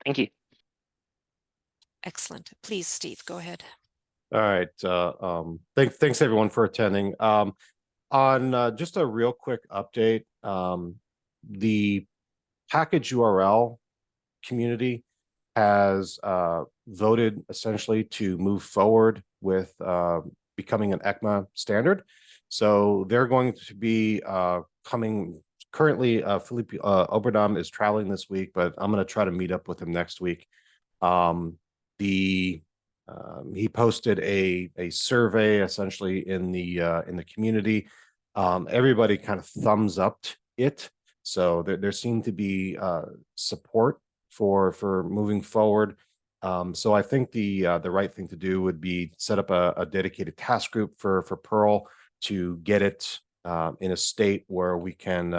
Thank you. Excellent. Please, Steve, go ahead. All right. Thanks everyone for attending. On just a real quick update, the package URL community has voted essentially to move forward with becoming an Ecma standard. So they're going to be coming. Currently, Philippe Oberdam is traveling this week, but I'm going to try to meet up with him next week. He posted a survey essentially in the community. Everybody kind of thumbs up it, so there seemed to be support for moving forward. So I think the right thing to do would be set up a dedicated task group for Perl to get it in a state where we can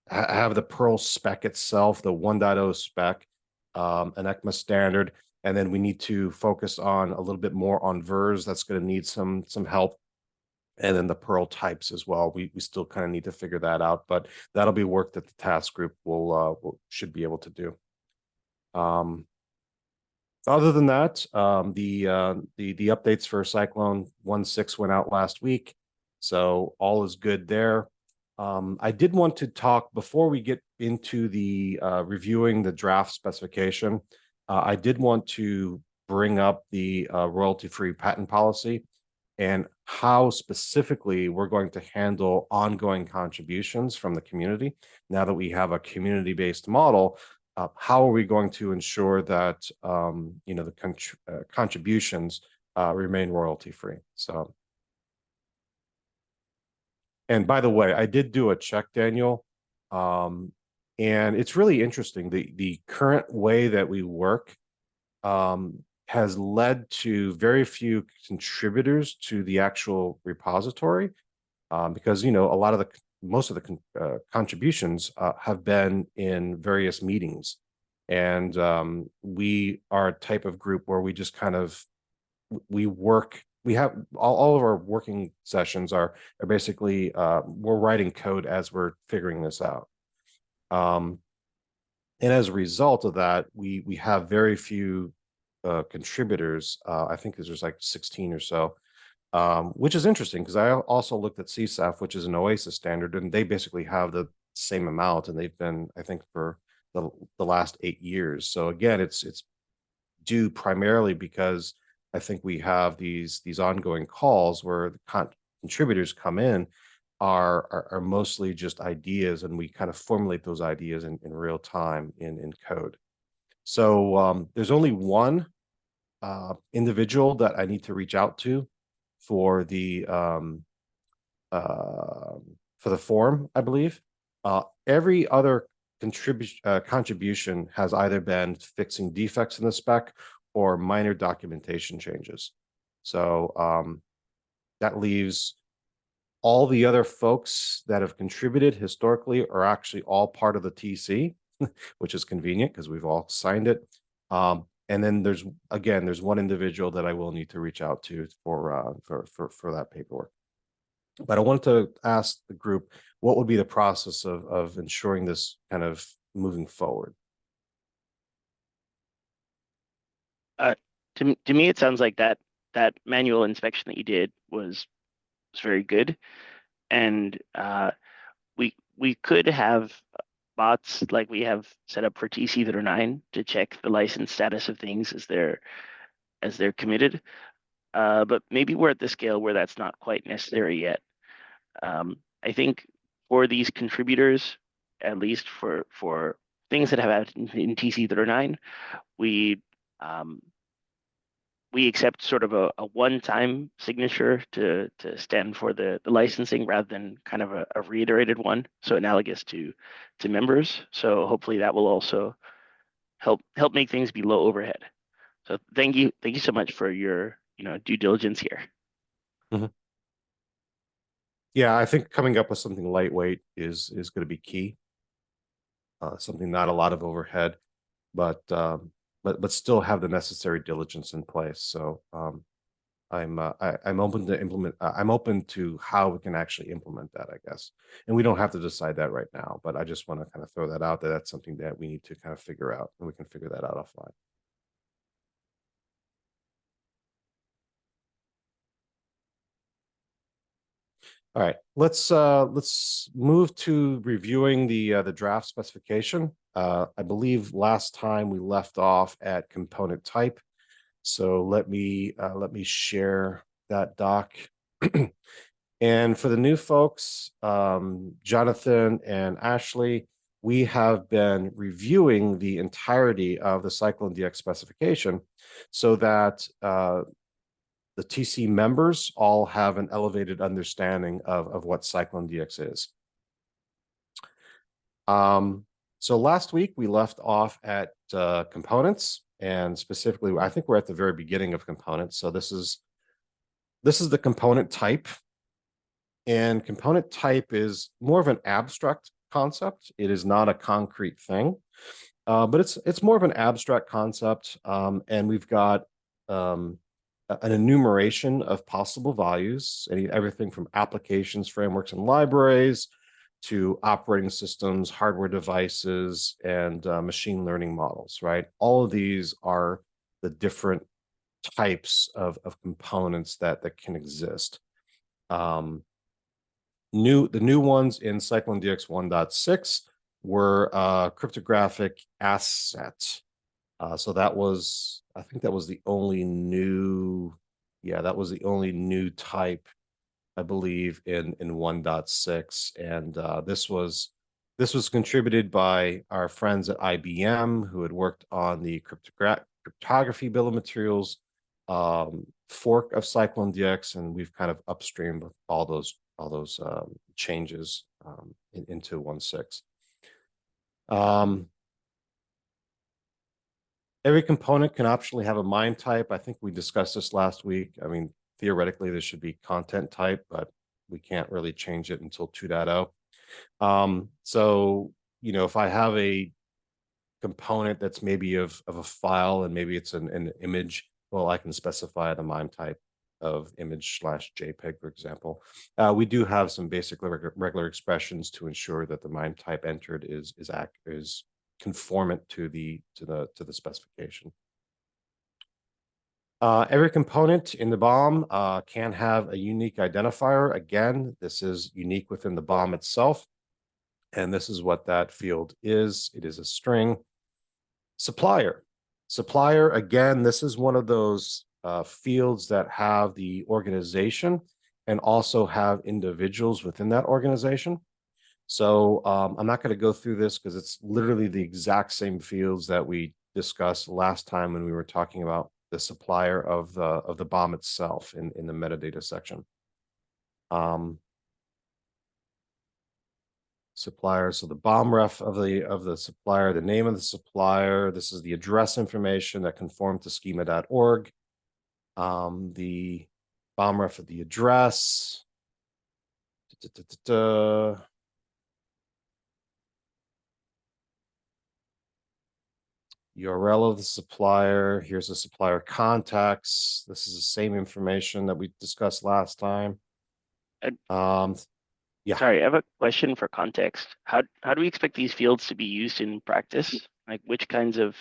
have the Perl spec itself, the 1.0 spec, an Ecma standard, and then we need to focus on a little bit more on VERS. That's going to need some help, and then the Perl types as well. We still kind of need to figure that out, but that'll be work that the task group should be able to do. Other than that, the updates for CycloneDX went out last week, so all is good there. I did want to talk before we get into the reviewing the draft specification. I did want to bring up the royalty-free patent policy and how specifically we're going to handle ongoing contributions from the community. Now that we have a community-based model, how are we going to ensure that the contributions remain royalty-free? So. And by the way, I did do a check, Daniel, and it's really interesting. The current way that we work has led to very few contributors to the actual repository, because most of the contributions have been in various meetings, and we are a type of group where we just kind of work. We have all of our working sessions are basically we're writing code as we're figuring this out, and as a result of that, we have very few contributors. I think there's like 16 or so, which is interesting because I also looked at CSAF, which is an OASIS standard, and they basically have the same amount, and they've been, I think, for the last 8 years. So again, it's due primarily because I think we have these ongoing calls where the contributors come in are mostly just ideas, and we kind of formulate those ideas in real time in code. So there's only one individual that I need to reach out to for the form, I believe. Every other contribution has either been fixing defects in the spec or minor documentation changes. So that leaves all the other folks that have contributed historically are actually all part of the TC, which is convenient because we've all signed it. And then there's one individual that I will need to reach out to for that paperwork. But I wanted to ask the group, what would be the process of ensuring this kind of moving forward? To me, it sounds like that manual inspection that you did was very good, and we could have bots like we have set up for TC39 to check the license status of things as they're committed. But maybe we're at the scale where that's not quite necessary yet. I think for these contributors, at least for things that have happened in TC39, we accept sort of a one-time signature to stand for the licensing rather than kind of a reiterated one, so analogous to members. So hopefully that will also help make things be low overhead. So thank you so much for your due diligence here. Mm-hmm. Yeah, I think coming up with something lightweight is going to be key. Something not a lot of overhead, but still have the necessary diligence in place. So I'm open to implement. I'm open to how we can actually implement that, I guess. And we don't have to decide that right now, but I just want to kind of throw that out there. That's something that we need to kind of figure out, and we can figure that out offline. All right, let's move to reviewing the draft specification. I believe last time we left off at component type. So let me share that doc. And for the new folks, Jonathan and Ashley, we have been reviewing the entirety of the CycloneDX specification so that the TC members all have an elevated understanding of what CycloneDX is. So last week we left off at components, and specifically, I think we're at the very beginning of components. So this is the component type, and component type is more of an abstract concept. It is not a concrete thing, but it's more of an abstract concept, and we've got an enumeration of possible values, everything from applications, frameworks, and libraries to operating systems, hardware devices, and machine learning models, right? All of these are the different types of components that can exist. The new ones in CycloneDX 1.6 were cryptographic asset. So that was, I think that was the only new, yeah, that was the only new type, I believe, in 1.6. And this was contributed by our friends at IBM who had worked on the cryptography bill of materials fork of CycloneDX, and we've kind of upstreamed all those changes into 1.6. Every component can optionally have a MIME type. I think we discussed this last week. I mean, theoretically, this should be content type, but we can't really change it until 2.0. So, if I have a component that's maybe of a file and maybe it's an image, well, I can specify the MIME type of image/JPEG, for example. We do have some basic regular expressions to ensure that the MIME type entered is conformant to the specification. Every component in the BOM can have a unique identifier. Again, this is unique within the BOM itself, and this is what that field is. It is a string. Supplier, again, this is one of those fields that have the organization and also have individuals within that organization. So I'm not going to go through this because it's literally the exact same fields that we discussed last time when we were talking about the supplier of the BOM itself in the metadata section. Supplier, so the BOM ref of the supplier, the name of the supplier. This is the address information that conform to schema.org. The BOM ref of the address. URL of the supplier. Here's the supplier contacts. This is the same information that we discussed last time. Yeah. Sorry, I have a question for context. How do we expect these fields to be used in practice? Like which kinds of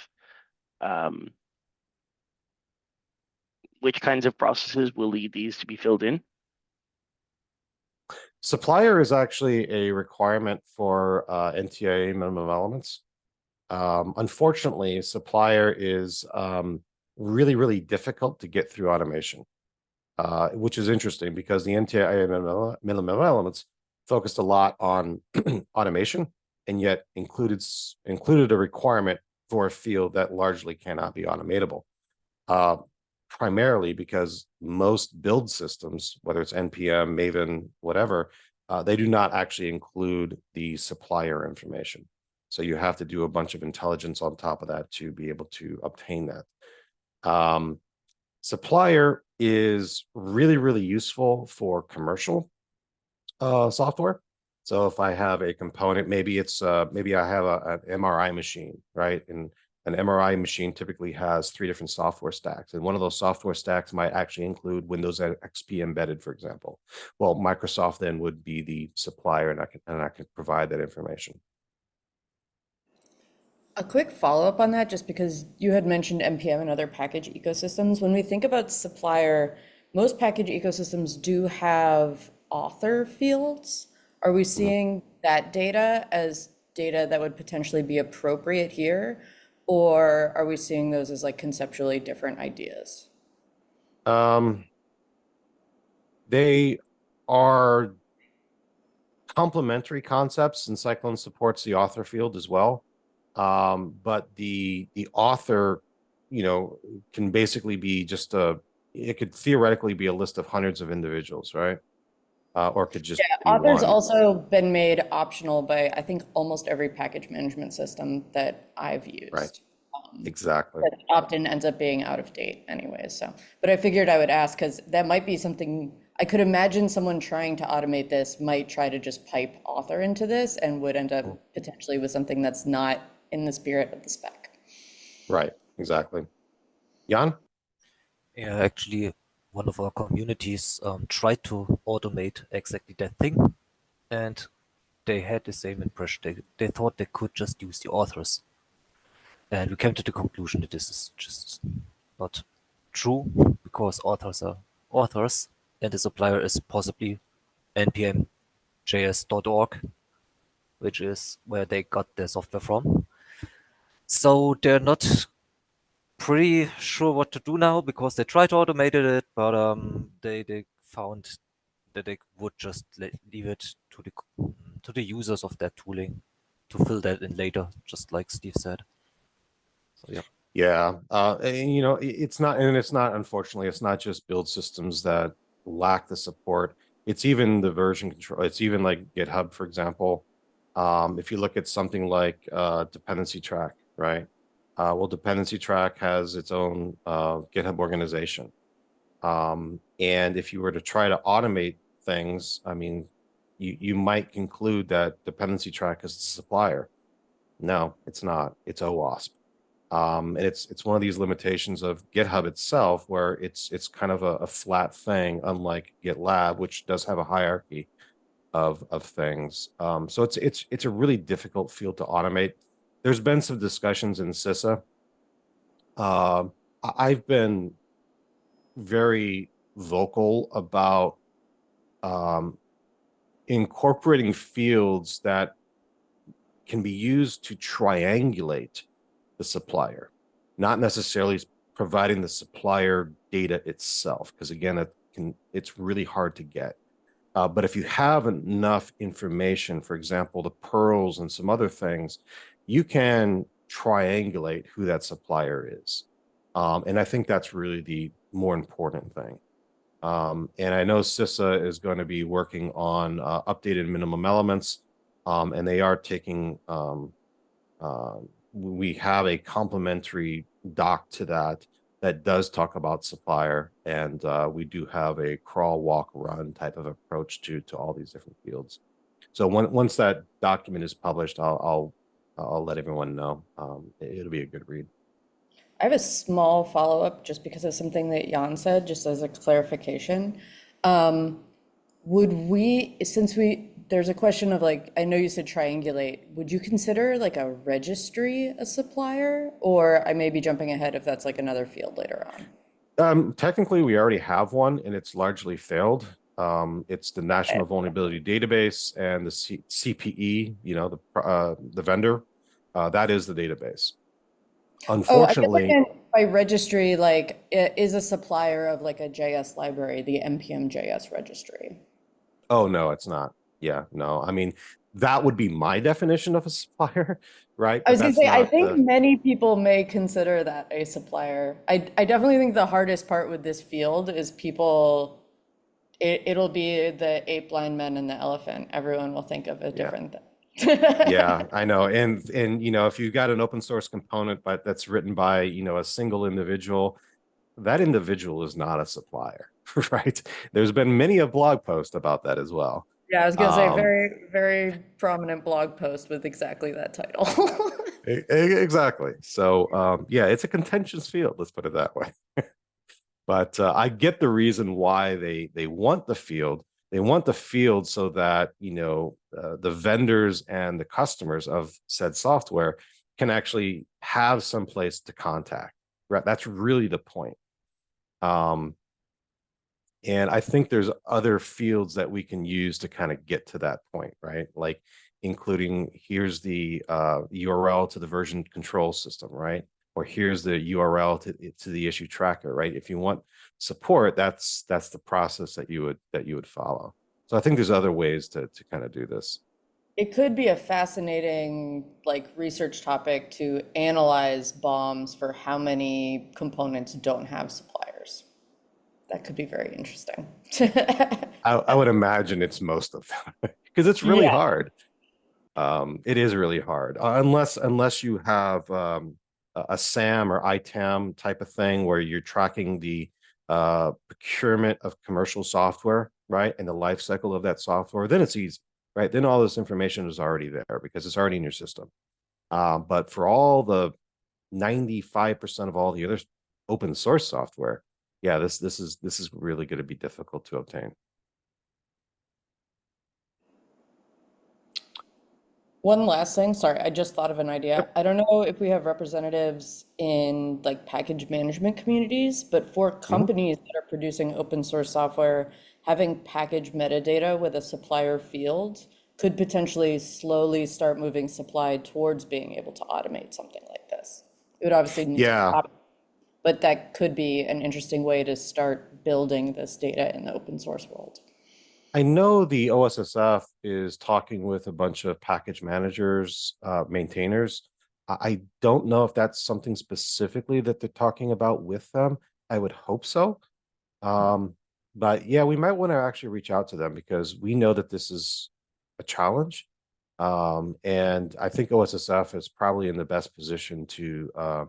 processes will lead these to be filled in? Supplier is actually a requirement for NTIA minimum elements. Unfortunately, supplier is really, really difficult to get through automation, which is interesting because the NTIA minimum elements focused a lot on automation and yet included a requirement for a field that largely cannot be automatable. Primarily because most build systems, whether it's NPM, Maven, whatever, they do not actually include the supplier information. So you have to do a bunch of intelligence on top of that to be able to obtain that. Supplier is really, really useful for commercial software. So if I have a component, maybe it's maybe I have an MRI machine, right? And an MRI machine typically has 3 different software stacks, and one of those software stacks might actually include Windows XP embedded, for example. Well, Microsoft then would be the supplier, and I can provide that information. A quick follow-up on that, just because you had mentioned NPM and other package ecosystems. When we think about supplier, most package ecosystems do have author fields. Are we Mhm. seeing that data as data that would potentially be appropriate here? Or are we seeing those as like conceptually different ideas? Um, they are complementary concepts, and Cyclone supports the author field as well. But the author, can basically be just it could theoretically be a list of hundreds of individuals, right? Or it could just be Author's one, also been made optional by, I think, almost every package management system that I've right? used. Exactly. That often ends up being out of date anyways. So, but I figured I would ask because that might be something I could imagine someone trying to automate this might try to just pipe author into this and would end up potentially with something that's not in the spirit of the spec. Right. Exactly. Jan? Yeah, actually, one of our communities tried to automate exactly that thing, and they had the same impression. They thought they could just use the authors, and we came to the conclusion that this is just not true because authors are authors, and the supplier is possibly npm.js.org, which is where they got their software from. So they're not pretty sure what to do now because they tried to automate it, but they found that they would just leave it to the users of that tooling to fill that in later, just like Steve said. So yeah. Yeah. And, it's not, unfortunately, it's not just build systems that lack the support. It's even the version control. It's even like GitHub, for example. If you look at something like dependency track, right? Well, dependency track has its own GitHub organization. And if you were to try to automate things, I mean, you might conclude that dependency track is the supplier. No, it's not. It's OWASP. And it's one of these limitations of GitHub itself, where it's kind of a flat thing, unlike GitLab, which does have a hierarchy of things. So it's a really difficult field to automate. There's been some discussions in CISA. I've been very vocal about um, incorporating fields that can be used to triangulate the supplier, not necessarily providing the supplier data itself, because again, it's really hard to get. But if you have enough information, for example, the pearls and some other things, you can triangulate who that supplier is. And I think that's really the more important thing. And I know CISA is going to be working on updated minimum elements, and they are taking we have a complementary doc to that does talk about supplier, and we do have a crawl, walk, run type of approach to all these different fields. So once that document is published, I'll let everyone know. It'll be a good read. I have a small follow-up just because of something that Jan said, just as a clarification. Um, Would we, since there's a question of like, I know you said triangulate, would you consider like a registry a supplier? Or I may be jumping ahead if that's like another field later on. Technically, we already have one, and it's largely failed. It's the National Vulnerability Database and the CPE, the vendor. That is the database. Oh, I guess I Unfortunately, meant by registry, like it is a supplier of like a JS library, the npm JS registry. oh no, it's not. Yeah, no. I mean, that would be my definition of a supplier, right? I But was gonna that's say, I not think the, many people may consider that a supplier. I definitely think the hardest part with this field is people, it'll be the eight blind men and the elephant. Everyone will think of a yeah. different thing. Yeah, I know. And if you've got an open source component, but that's written by, a single individual, that individual is not a supplier, right? There's been many a blog post about that as well. Yeah, I was gonna say Um, very, very prominent blog post with exactly that title. Exactly. So yeah, it's a contentious field, let's put it that way. But I get the reason why they want the field. They want the field so that, the vendors and the customers of said software can actually have some place to contact. Right? That's really the point. And I think there's other fields that we can use to kind of get to that point, right? Like including here's the URL to the version control system, right? Or here's the URL to the issue tracker, right? If you want support, that's the process that you would follow. So I think there's other ways to kind of do this. It could be a fascinating like research topic to analyze BOMs for how many components don't have suppliers. That could be very interesting. I would imagine it's most of them because it's really Yeah. hard. It is really hard unless you have a SAM or ITAM type of thing where you're tracking the procurement of commercial software, right, and the life cycle of that software. Then it's easy, right? Then all this information is already there because it's already in your system. But for all the 95% of all the other open source software, yeah, this is really going to be difficult to obtain. One last thing, sorry, I just thought of an idea. Yep. I don't know if we have representatives in like package management communities, but for Mhm. companies that are producing open source software, having package metadata with a supplier field could potentially slowly start moving supply towards being able to automate something like this. It would obviously need to be Yeah, but that could be an interesting way to start building this data in the open source world. I know the OSSF is talking with a bunch of package managers, maintainers. I don't know if that's something specifically that they're talking about with them. I would hope so. Um, but yeah, we might want to actually reach out to them because we know that this is a challenge. And I think OSSF is probably in the best position uh,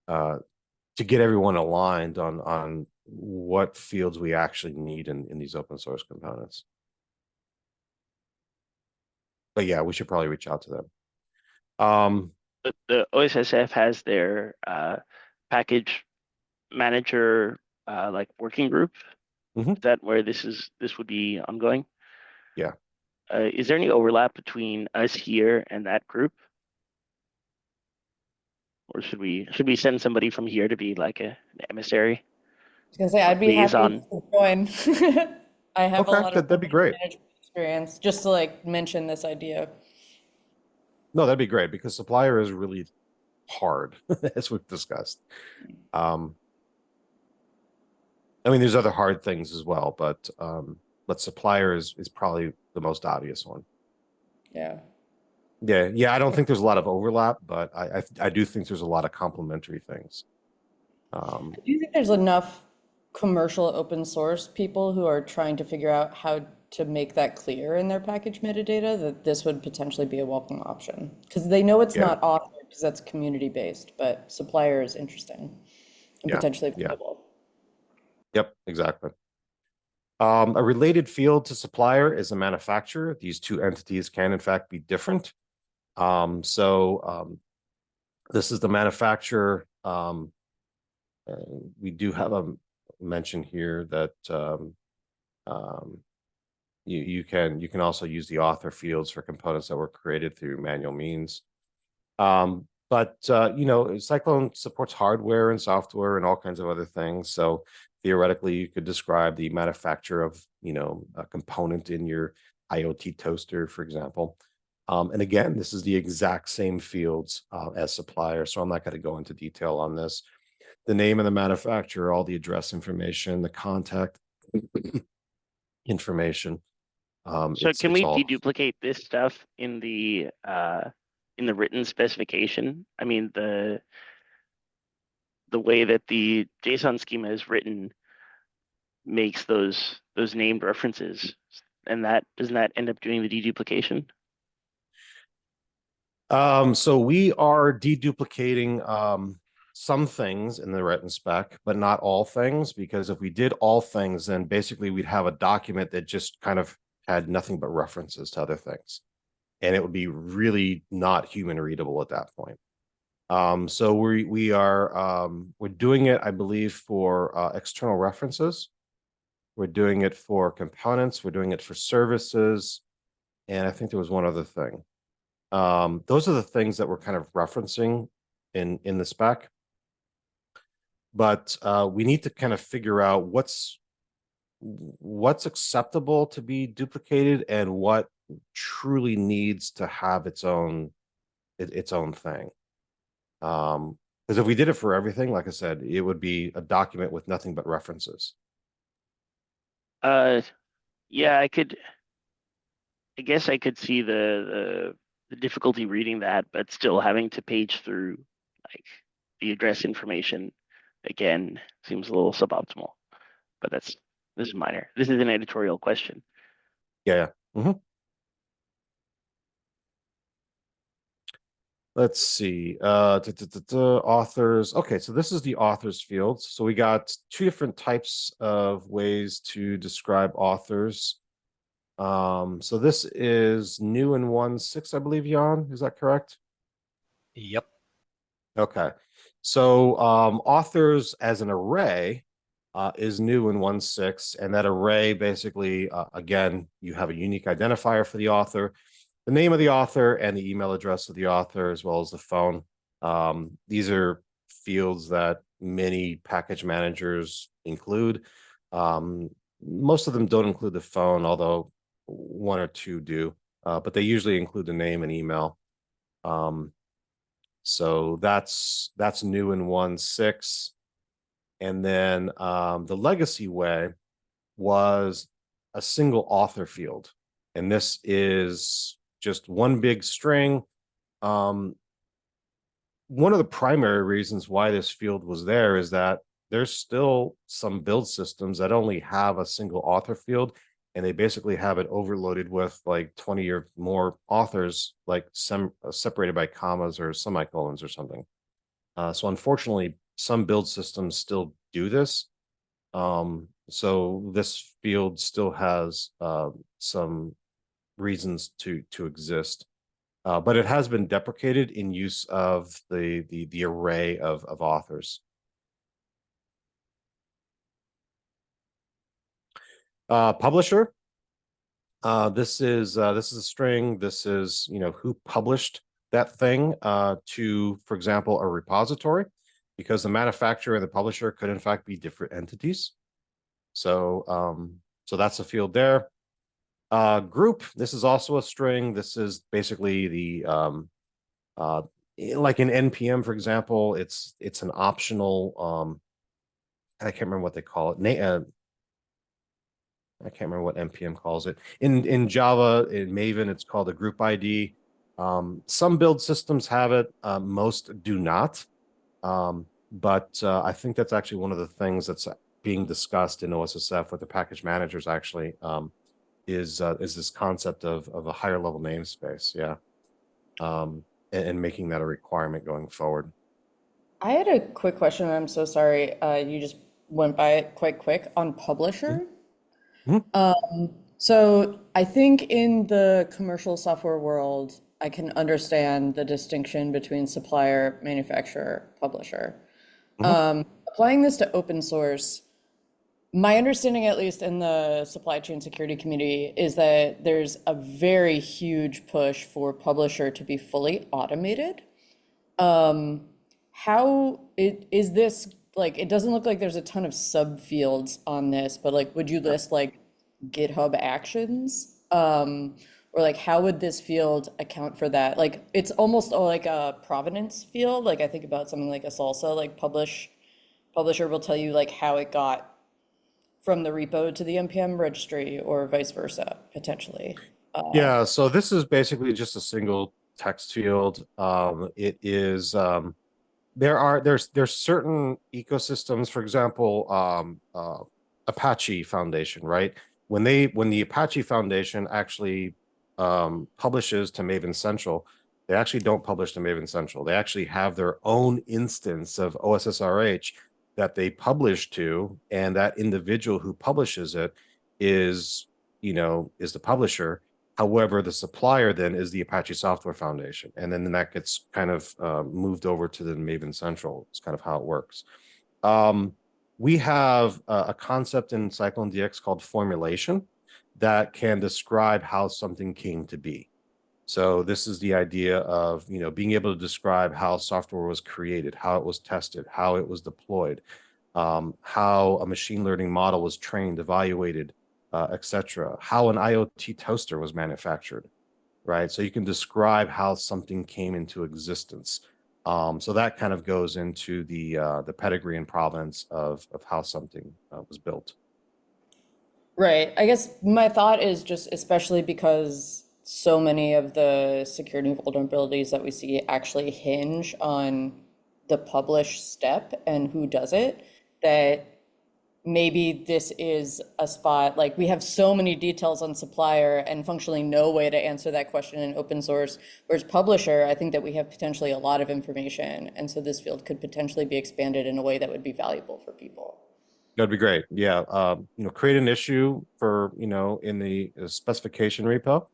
to get everyone aligned on what fields we actually need in these open source components. But yeah, we should probably reach out to them. The OSSF has their package manager like working group. Mhm. Is that where this would be ongoing? Yeah. Is there any overlap between us here and that group? Or should we send somebody from here to be like an emissary I was gonna say, or I'd be happy liaison? to join. I have a Okay, lot of that'd be great. management experience, just to like mention this idea. No, that'd be great because supplier is really hard, as we've discussed. Um, I mean, there's other hard things as well, but supplier is probably the most obvious one. Yeah. Yeah. I don't think there's a lot of overlap, but I do think there's a lot of complementary things. Do you think there's enough commercial open source people who are trying to figure out how to make that clear in their package metadata that this would potentially be a welcome option? Because they know it's Yeah, not authored because that's community based, but supplier is interesting and yeah, potentially yeah. valuable. Yep, exactly. A related field to supplier is a manufacturer. These two entities can, in fact, be different. So this is the manufacturer. We do have a mention here that um, you can also use the author fields for components that were created through manual means. But Cyclone supports hardware and software and all kinds of other things. So theoretically, you could describe the manufacturer of a component in your IoT toaster, for example. And again, this is the exact same fields as supplier, so I'm not going to go into detail on this. The name of the manufacturer, all the address information, the contact information. So can It's we all. deduplicate this stuff in the written specification? I mean the way that the JSON schema is written makes those named references, and that doesn't that end up doing the deduplication? So we are deduplicating some things in the written spec, but not all things, because if we did all things, then basically we'd have a document that just kind of had nothing but references to other things. and it would be really not human readable at that point. So we're doing it, I believe, for external references. We're doing it for components. We're doing it for services. And I think there was one other thing. Those are the things that we're kind of referencing in the spec. But we need to kind of figure out what's acceptable to be duplicated and what truly needs to have its own thing. Because if we did it for everything, like I said, it would be a document with nothing but references. Yeah, I guess I could see the difficulty reading that, but still having to page through like the address information again seems a little suboptimal. But this is minor. This is an editorial question. Yeah. Mm-hmm. Let's see. Authors. Okay, so this is the authors field. So we got two different types of ways to describe authors. So this is new in 1.6, I believe, Jan. Is that correct? Yep. Okay. So authors as an array is new in 1.6, and that array basically, again, you have a unique identifier for the author, the name of the author, and the email address of the author, as well as the phone. These are fields that many package managers include. Most of them don't include the phone, although one or two do, but they usually include the name and email. So that's new in 1.6. And then the legacy way was a single author field. And this is just one big string. One of the primary reasons why this field was there is that there's still some build systems that only have a single author field, and they basically have it overloaded with like 20 or more authors, like separated by commas or semicolons or something. So unfortunately, some build systems still do this. So this field still has some reasons to exist, but it has been deprecated in use of the array of authors. Publisher. This is a string. This is, who published that thing to, for example, a repository, because the manufacturer and the publisher could in fact be different entities. So so that's a field there. Group. This is also a string. This is basically the like in NPM, for example, it's an optional I can't remember what they call it. I can't remember what NPM calls it. In Java, in Maven, it's called a group ID. Some build systems have it, most do not. But I think that's actually one of the things that's being discussed in OSSF with the package managers actually, is this concept of a higher level namespace. Yeah. And making that a requirement going forward. I had a quick question. I'm so sorry. You just went by it quite quick on publisher. Mm-hmm. So I think in the commercial software world, I can understand the distinction between supplier, manufacturer, publisher. Applying this to open source, my understanding, at least in the supply chain security community, is that there's a very huge push for publisher to be fully automated. How is this like? It doesn't look like there's a ton of subfields on this, but like, would you list like GitHub actions? Or like, how would this field account for that? Like, it's almost like a provenance field. Like, I think about something like a salsa, like publisher will tell you like how it got from the repo to the NPM registry or vice versa, potentially. Yeah, so this is basically just a single text field. It is there's certain ecosystems, for example, Apache Foundation, right? When the Apache Foundation actually publishes to Maven Central, they actually don't publish to Maven Central. They actually have their own instance of OSSRH that they publish to, and that individual who publishes it is the publisher, However, the supplier then is the Apache Software Foundation, and then that gets kind of moved over to the Maven Central. It's kind of how it works. We have a concept in CycloneDX called formulation that can describe how something came to be. So this is the idea of, being able to describe how software was created, how it was tested, how it was deployed, how a machine learning model was trained, evaluated, etc. How an IoT toaster was manufactured, right? So you can describe how something came into existence. So that kind of goes into the pedigree and provenance of how something was built. Right. I guess my thought is just especially because so many of the security vulnerabilities that we see actually hinge on the publish step and who does it, that maybe this is a spot, like we have so many details on supplier and functionally no way to answer that question in open source. Whereas publisher, I think that we have potentially a lot of information. And so this field could potentially be expanded in a way that would be valuable for people. That'd be great. Yeah. Create an issue for, in the specification repo,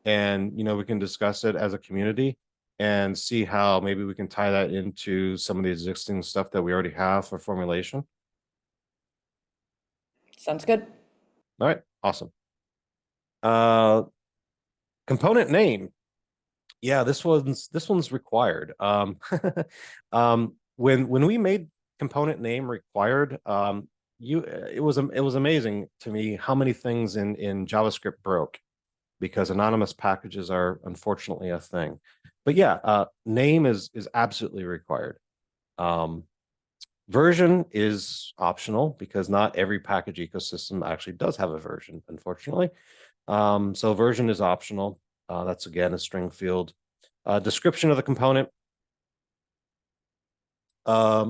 and, we can discuss it as a community and see how maybe we can tie that into some of the existing stuff that we already have for formulation. Sounds good. All right. Awesome. Component name. Yeah, this one's required. When we made component name required, it was amazing to me how many things in JavaScript broke, because anonymous packages are unfortunately a thing. But yeah, name is absolutely required. Version is optional because not every package ecosystem actually does have a version, unfortunately. So version is optional. That's again a string field. Description of the component.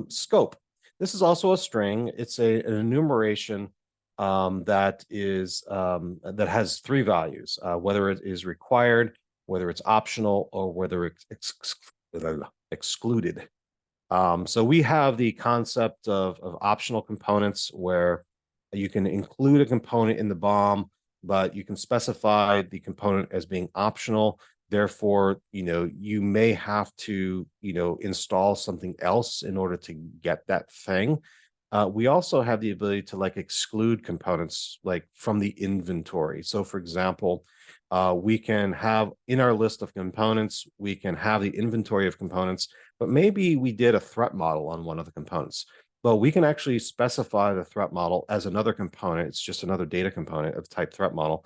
Scope. This is also a string. It's an enumeration that has 3 values, whether it is required, whether it's optional, or whether it's excluded. So we have the concept of optional components, where you can include a component in the BOM, but you can specify the component as being optional. Therefore, you may have to, install something else in order to get that thing. We also have the ability to exclude components from the inventory. So for example, we can have in our list of components, we can have the inventory of components, but maybe we did a threat model on one of the components. Well, we can actually specify the threat model as another component. It's just another data component of type threat model.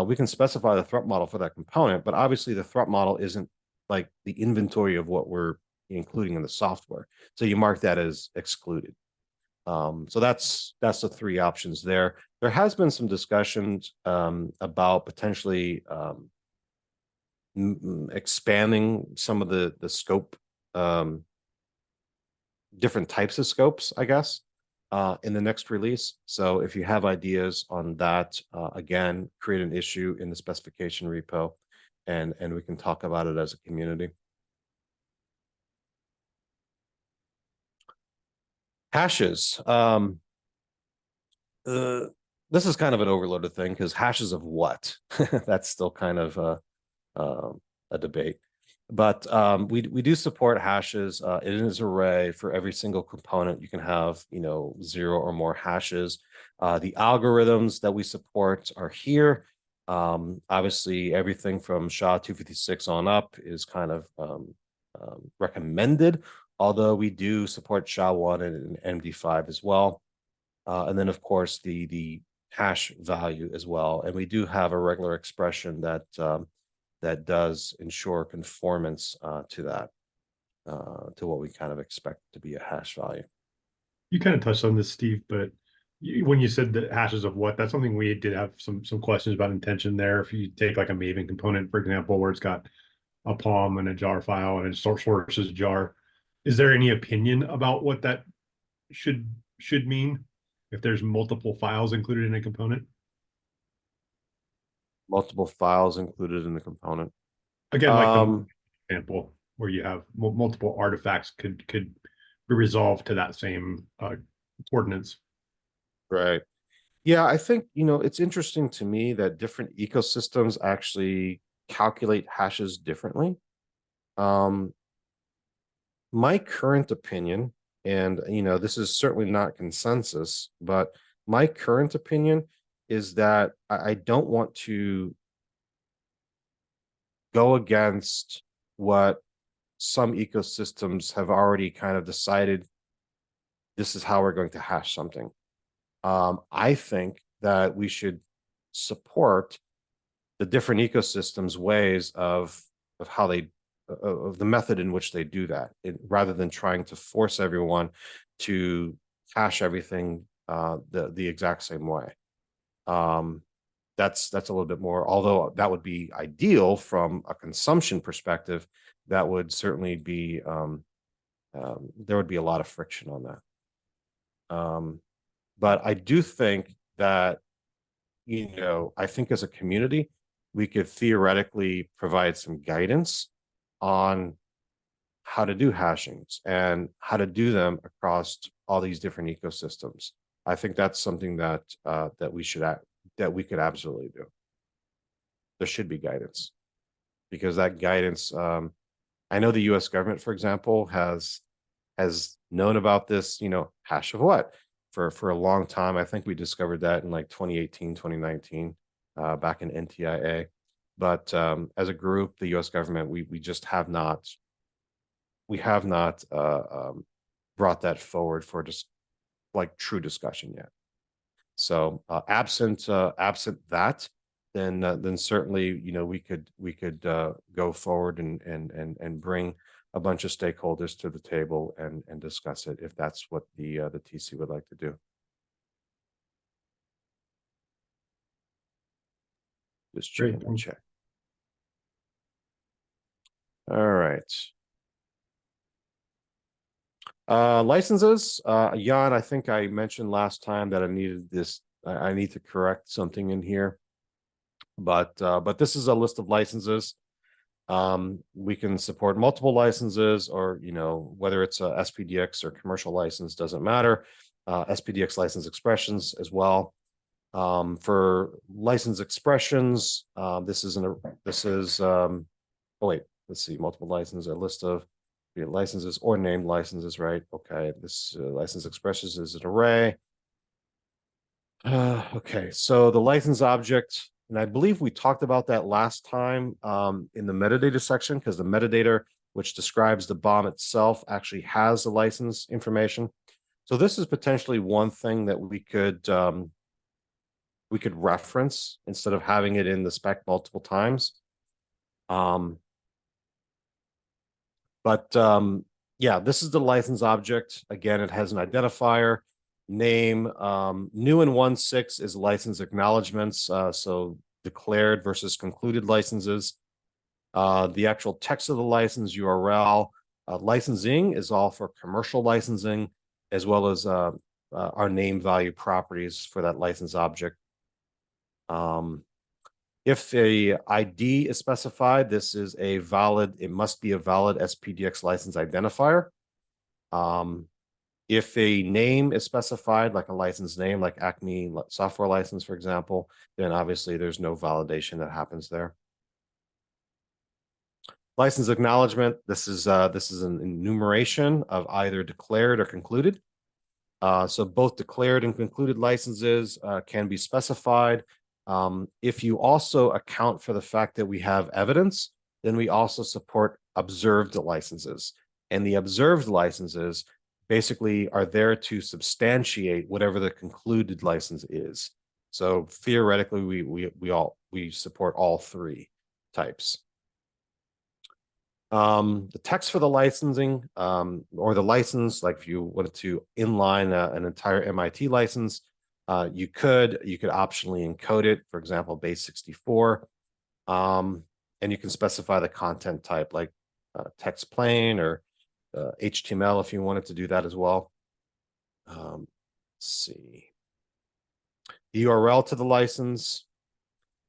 We can specify the threat model for that component, but obviously the threat model isn't like the inventory of what we're including in the software. So you mark that as excluded. So that's the 3 options there. There has been some discussions about potentially expanding some of the scope, different types of scopes, I guess, in the next release. So if you have ideas on that, again, create an issue in the specification repo, and we can talk about it as a community. Hashes. This is kind of an overloaded thing, because hashes of what? That's still kind of a debate. But we do support hashes. It is an array for every single component. You can have 0 or more hashes. The algorithms that we support are here. Obviously, everything from SHA-256 on up is kind of recommended, although we do support SHA-1 and MD5 as well. And then, of course, the hash value as well. And we do have a regular expression that that does ensure conformance to that, to what we kind of expect to be a hash value. You kind of touched on this, Steve, but when you said the hashes of what, that's something we did have some questions about intention there. If you take like a Maven component, for example, where it's got a POM and a jar file and a sources jar, is there any opinion about what that should mean if there's multiple files included in a component? Multiple files included in the component. Again, like the example where you have multiple artifacts could be resolved to that same coordinates. Right. Yeah, I think, it's interesting to me that different ecosystems actually calculate hashes differently. Um, my current opinion, and this is certainly not consensus, but my current opinion is that I don't want to go against what some ecosystems have already kind of decided this is how we're going to hash something. I think that we should support the different ecosystems' ways of how they of the method in which they do that, rather than trying to force everyone to hash everything the exact same way. That's a little bit more, although that would be ideal from a consumption perspective, that would certainly be there would be a lot of friction on that. But I do think that, I think as a community, we could theoretically provide some guidance on how to do hashings and how to do them across all these different ecosystems. I think that's something that that we could absolutely do. There should be guidance, because that guidance, I know the US government, for example, has known about this, hash of what for a long time. I think we discovered that in like 2018, 2019, back in NTIA. But as a group, the US government, we just have not brought that forward for just like true discussion yet. So absent that, then certainly, we could go forward and bring a bunch of stakeholders to the table and discuss it, if that's what the TC would like to do. Just checking the chat. All right. Licenses. Jan, I think I mentioned last time that I needed this. I need to correct something in here. But this is a list of licenses. We can support multiple licenses, or whether it's a SPDX or commercial license, doesn't matter. SPDX license expressions as well. For license expressions, this is oh wait, let's see, multiple licenses, a list of licenses or named licenses, right? Okay, this license expressions is an array. Okay, so the license object, and I believe we talked about that last time in the metadata section, because the metadata, which describes the bomb itself, actually has the license information. So this is potentially one thing that we could reference instead of having it in the spec multiple times. Yeah, this is the license object. Again, it has an identifier, name. New in 1.6 is license acknowledgements, so declared versus concluded licenses. The actual text of the license URL. Licensing is all for commercial licensing, as well as our name value properties for that license object. If a ID is specified, this is it must be a valid SPDX license identifier. If a name is specified, like a license name, like Acme software license, for example, then obviously there's no validation that happens there. License acknowledgement, this is an enumeration of either declared or concluded. So both declared and concluded licenses can be specified. If you also account for the fact that we have evidence, then we also support observed licenses. And the observed licenses basically are there to substantiate whatever the concluded license is. So theoretically, we support all three types. The text for the licensing, or the license, like if you wanted to inline an entire MIT license, you could optionally encode it, for example, base 64. And you can specify the content type, like text plain or HTML, if you wanted to do that as well. Let's see. The URL to the license.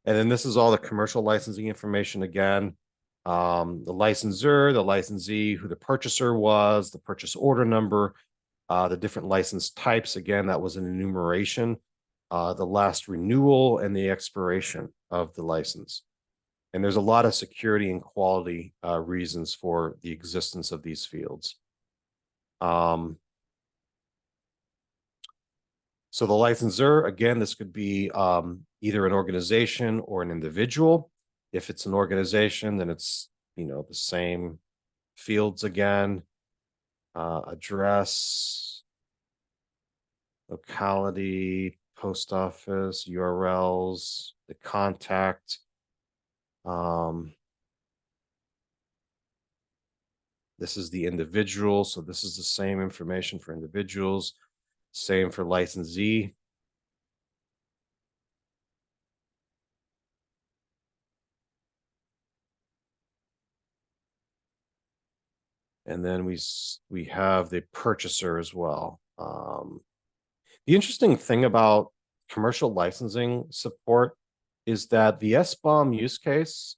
And then this is all the commercial licensing information again. The licensor, the licensee, who the purchaser was, the purchase order number, the different license types. Again, that was an enumeration the last renewal, and the expiration of the license. And there's a lot of security and quality reasons for the existence of these fields. So the licensor, again, this could be either an organization or an individual. If it's an organization, then it's, the same fields again, address, locality, post office, URLs, the contact. This is the individual, so this is the same information for individuals, same for licensee. And then we have the purchaser as well. The interesting thing about commercial licensing support is that the SBOM use case,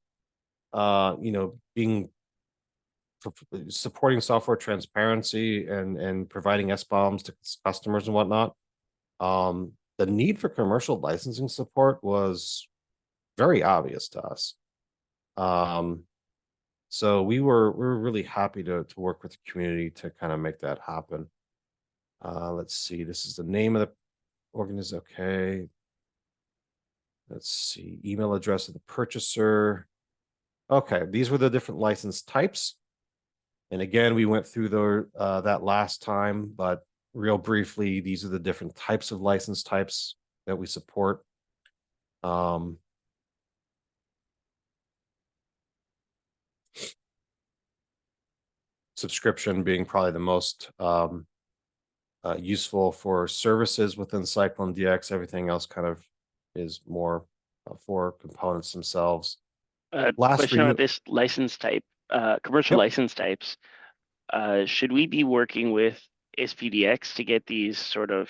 being supporting software transparency and providing SBOMs to customers and whatnot, the need for commercial licensing support was very obvious to us. So we were really happy to work with the community to kind of make that happen. Let's see, this is the name of the organization. Okay. Let's see, email address of the purchaser. Okay, these were the different license types. And again, we went through that last time, but real briefly, these are the different types of license types that we support. Subscription being probably the most useful for services within CycloneDX. Everything else kind of is more for components themselves. Question about this license type, commercial license types. Should we be working with SPDX to get these sort of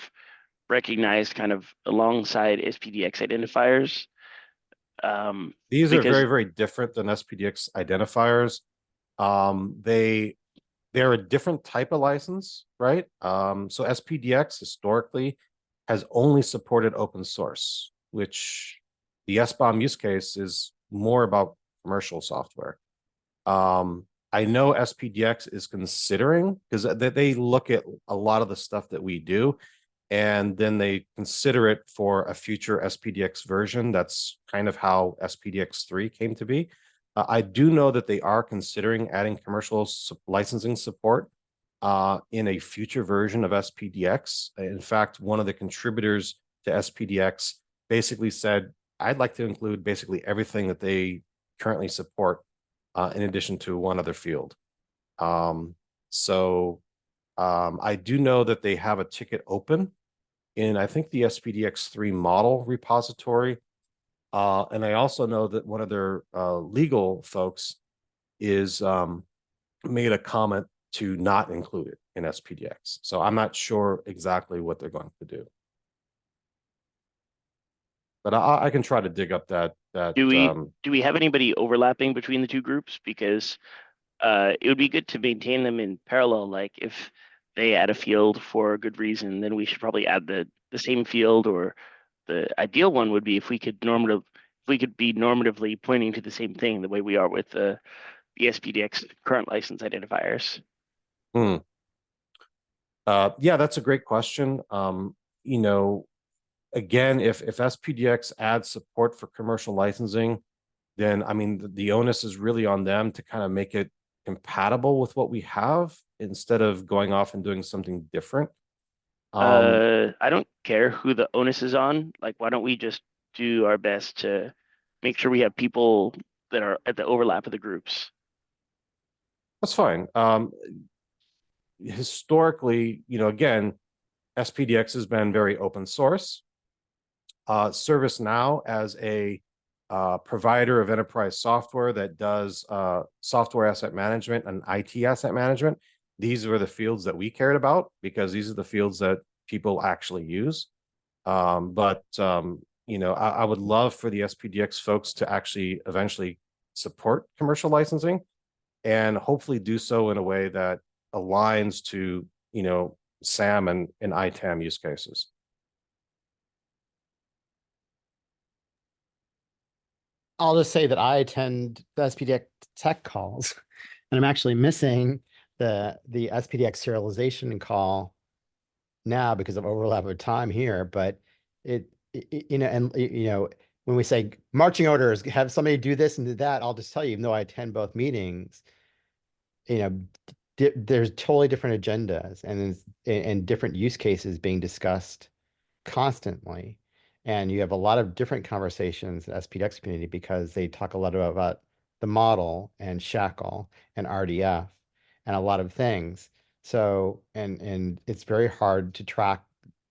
recognized kind of alongside SPDX identifiers? These are very, very different than SPDX identifiers. They're a different type of license, right? So SPDX historically has only supported open source, which the SBOM use case is more about commercial software. I know SPDX is considering, because they look at a lot of the stuff that we do, and then they consider it for a future SPDX version. That's kind of how SPDX 3 came to be. I do know that they are considering adding commercial licensing support in a future version of SPDX. In fact, one of the contributors to SPDX basically said, I'd like to include basically everything that they currently support in addition to one other field. I do know that they have a ticket open in, I think, the SPDX 3 model repository. And I also know that one of their legal folks is made a comment to not include it in SPDX. So I'm not sure exactly what they're going to do. But I can try to dig up that. Do we have anybody overlapping between the two groups? Because it would be good to maintain them in parallel. Like if they add a field for a good reason, then we should probably add the same field. Or the ideal one would be if we could be normatively pointing to the same thing, the way we are with the SPDX current license identifiers. Yeah, that's a great question. Again, if SPDX adds support for commercial licensing, then I mean the onus is really on them to kind of make it compatible with what we have instead of going off and doing something different. I don't care who the onus is on. Like, why don't we just do our best to make sure we have people that are at the overlap of the groups? That's fine. Historically, again, SPDX has been very open source. ServiceNow, as a provider of enterprise software that does software asset management and IT asset management, these were the fields that we cared about because these are the fields that people actually use. I would love for the SPDX folks to actually eventually support commercial licensing and hopefully do so in a way that aligns to, SAM and ITAM use cases. I'll just say that I attend the SPDX tech calls, and I'm actually missing the SPDX serialization call now because of overlap of time here. But when we say marching orders, have somebody do this and do that, I'll just tell you, even though I attend both meetings, there's totally different agendas and different use cases being discussed constantly. And you have a lot of different conversations in the SPDX community because they talk a lot about the model and shackle and RDF and a lot of things. So, and it's very hard to track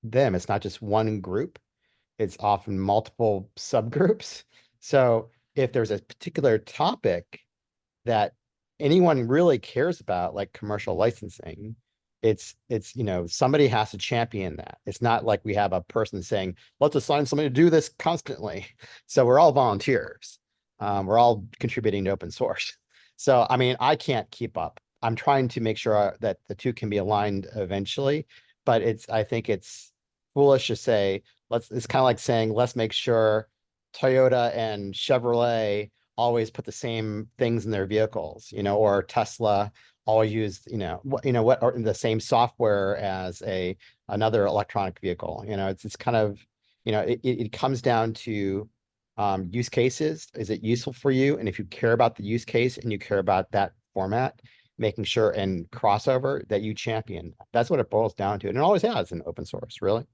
them. It's not just one group, it's often multiple subgroups. So if there's a particular topic that anyone really cares about, like commercial licensing, it's somebody has to champion that. It's not like we have a person saying, let's assign somebody to do this constantly. So we're all volunteers. We're all contributing to open source. So I mean, I can't keep up. I'm trying to make sure that the two can be aligned eventually, but I think it's foolish to say, it's kind of like saying, let's make sure Toyota and Chevrolet always put the same things in their vehicles, or Tesla always use, or the same software as another electronic vehicle. It's kind of, it comes down to use cases. Is it useful for you? And if you care about the use case and you care about that format, making sure and crossover that you champion. That's what it boils down to. And it always has in open source, really.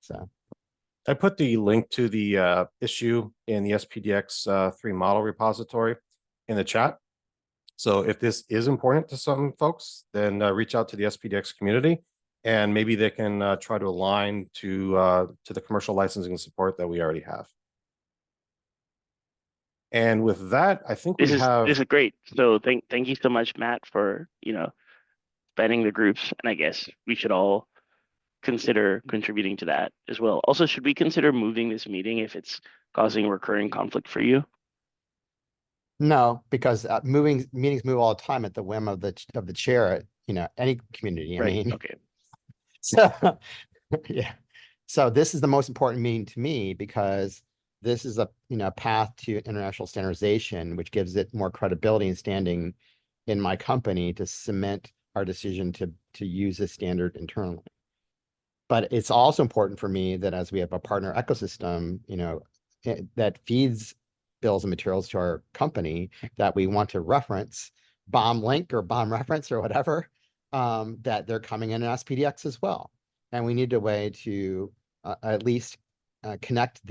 So I put the link to the issue in the SPDX 3 model repository in the chat. So if this is important to some folks, then reach out to the SPDX community, and maybe they can try to align to the commercial licensing support that we already have. And with that, I think this is great. So thank you so much, Matt, for spanning the groups, and I guess we should all consider contributing to that as well. Also, should we consider moving this meeting if it's causing recurring conflict for you? no, because meetings move all the time at the whim of the chair at any community. I Right. mean, Okay. so yeah. So this is the most important meeting to me because this is a path to international standardization, which gives it more credibility and standing in my company to cement our decision to use this standard internally. But it's also important for me that as we have a partner ecosystem, that feeds bills and materials to our company that we want to reference, bomb link or bomb reference or whatever, that they're coming in as PDX as well. And we need a way to at least connect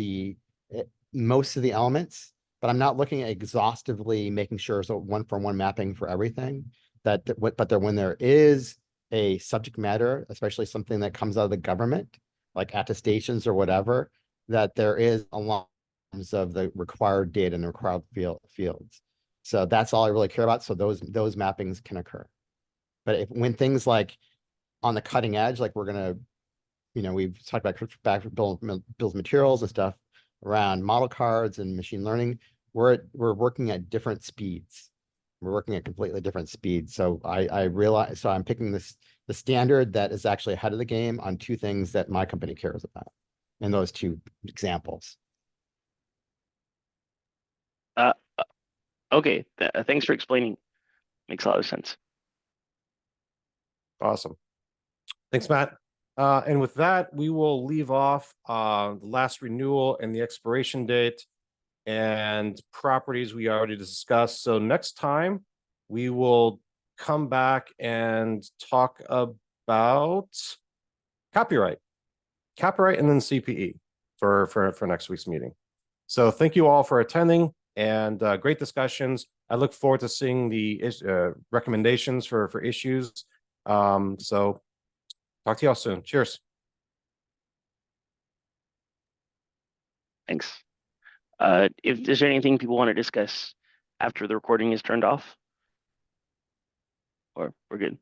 most of the elements, but I'm not looking at exhaustively making sure so one-for-one mapping for everything. But when there is a subject matter, especially something that comes out of the government, like attestations or whatever, that there is alarms of the required data and the required fields. So that's all I really care about. So those mappings can occur. But when things like on the cutting edge, like we're gonna, we've talked about bills of materials and stuff around model cards and machine learning, we're working at different speeds. We're working at completely different speeds. So I realize, so I'm picking the standard that is actually ahead of the game on two things that my company cares about in those two examples. Okay. Thanks for explaining. Makes a lot of sense. awesome. Thanks, Matt. And with that, we will leave off the last renewal and the expiration date and properties we already discussed. So next time we will come back and talk about copyright, and then CPE for next week's meeting. So thank you all for attending and great discussions. I look forward to seeing the recommendations for issues. So talk to y'all soon. Cheers. Thanks. If there's anything people want to discuss after the recording is turned off, or we're good.